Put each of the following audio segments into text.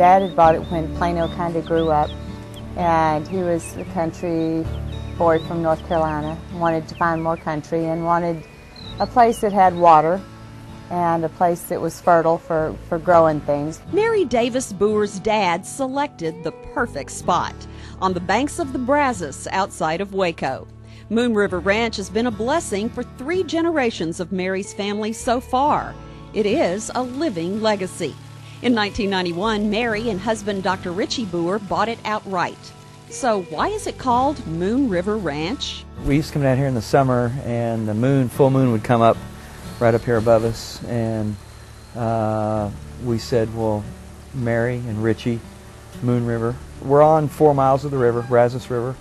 Dad had bought it when Plano kind of grew up, and he was a country boy from North Carolina, wanted to find more country and wanted a place that had water and a place that was fertile for growing things. Mary Davis Boer's dad selected the perfect spot on the banks of the Brazos outside of Waco. Moon River Ranch has been a blessing for 3 generations of Mary's family so far. It is a living legacy. In 1991, Mary and husband Dr. Richie Boer bought it outright. So why is it called Moon River Ranch? We used to come down here in the summer, and the full moon would come up right up here above us, and we said, well, Mary and Richie, Moon River. We're on 4 miles of the river, Brazos River,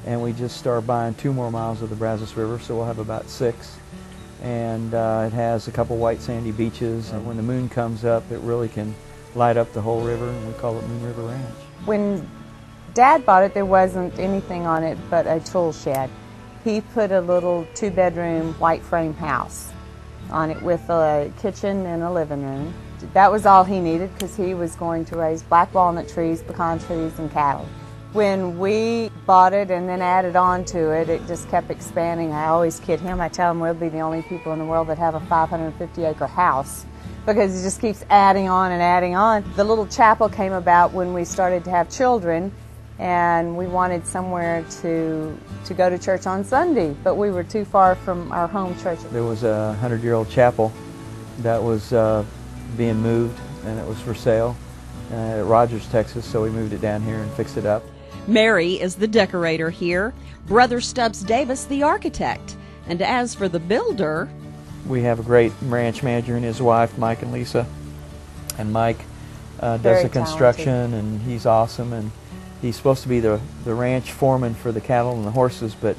and we just started buying 2 more miles of the Brazos River, so we'll have about 6. And it has a couple white sandy beaches, and when the moon comes up, it really can light up the whole river, and we call it Moon River Ranch. When Dad bought it, there wasn't anything on it but a tool shed. He put a little 2-bedroom white frame house on it with a kitchen and a living room. That was all he needed because he was going to raise black walnut trees, pecan trees, and cattle. When we bought it and then added on to it, it just kept expanding. I always kid him. I tell him we'll be the only people in the world that have a 550-acre house because it just keeps adding on and adding on. The little chapel came about when we started to have children, and we wanted somewhere to go to church on Sunday, but we were too far from our home church. There was a 100-year-old chapel that was being moved, and it was for sale at Rogers, Texas, so we moved it down here and fixed it up. Mary is the decorator here, Brother Stubbs Davis the architect, and as for the builder... We have a great ranch manager and his wife, Mike and Lisa, and Mike does the construction, talented. And he's awesome, and he's supposed to be the ranch foreman for the cattle and the horses, but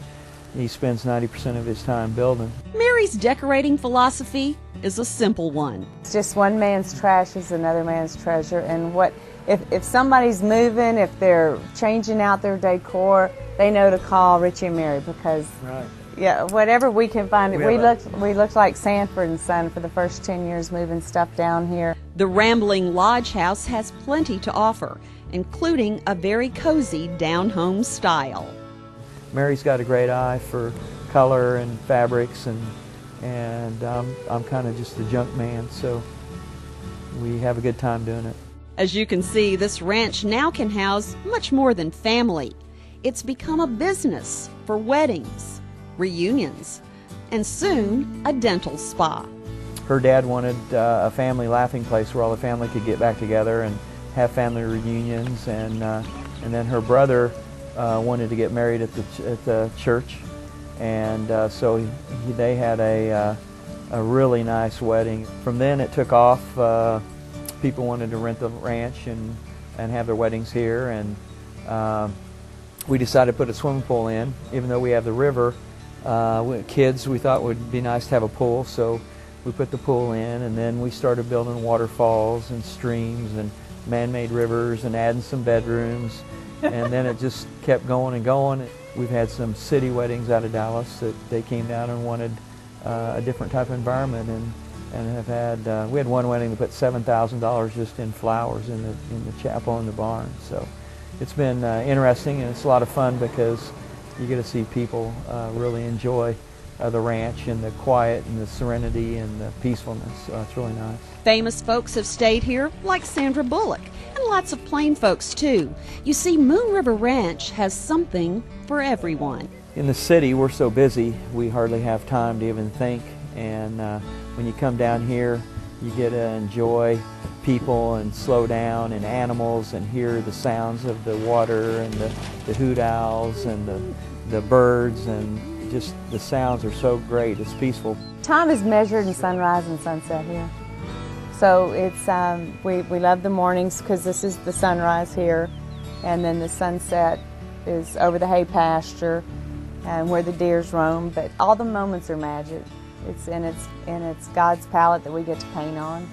he spends 90% of his time building. Mary's decorating philosophy is a simple one. It's just one man's trash is another man's treasure, and if somebody's moving, if they're changing out their decor, they know to call Richie and Mary because yeah, whatever we can find. We looked like Sanford and Son for the first 10 years moving stuff down here. The Rambling Lodge House has plenty to offer, including a very cozy down-home style. Mary's got a great eye for color and fabrics, and I'm kind of just a junk man, so we have a good time doing it. As you can see, this ranch now can house much more than family. It's become a business for weddings, reunions, and soon a dental spa. Her dad wanted a family laughing place where all the family could get back together and have family reunions, and then her brother wanted to get married at the church, and so they had a really nice wedding. From then it took off. People wanted to rent the ranch and have their weddings here, and we decided to put a swimming pool in. Even though we have the river, kids, we thought it would be nice to have a pool, so we put the pool in, and then we started building waterfalls and streams and man-made rivers and adding some bedrooms, and then it just kept going and going. We've had some city weddings out of Dallas that they came down and wanted a different type of environment, and have had we had one wedding that put $7,000 just in flowers in the chapel and the barn. So it's been interesting, and it's a lot of fun because you get to see people really enjoy the ranch and the quiet and the serenity and the peacefulness. It's really nice. Famous folks have stayed here, like Sandra Bullock, and lots of plain folks too. You see, Moon River Ranch has something for everyone. In the city, we're so busy, we hardly have time to even think, and when you come down here, you get to enjoy people and slow down and animals and hear the sounds of the water and the hoot owls and the birds, and just the sounds are so great. It's peaceful. Time is measured in sunrise and sunset here. So it's we love the mornings because this is the sunrise here, and then the sunset is over the hay pasture and where the deers roam. But all the moments are magic. It's God's palette that we get to paint on.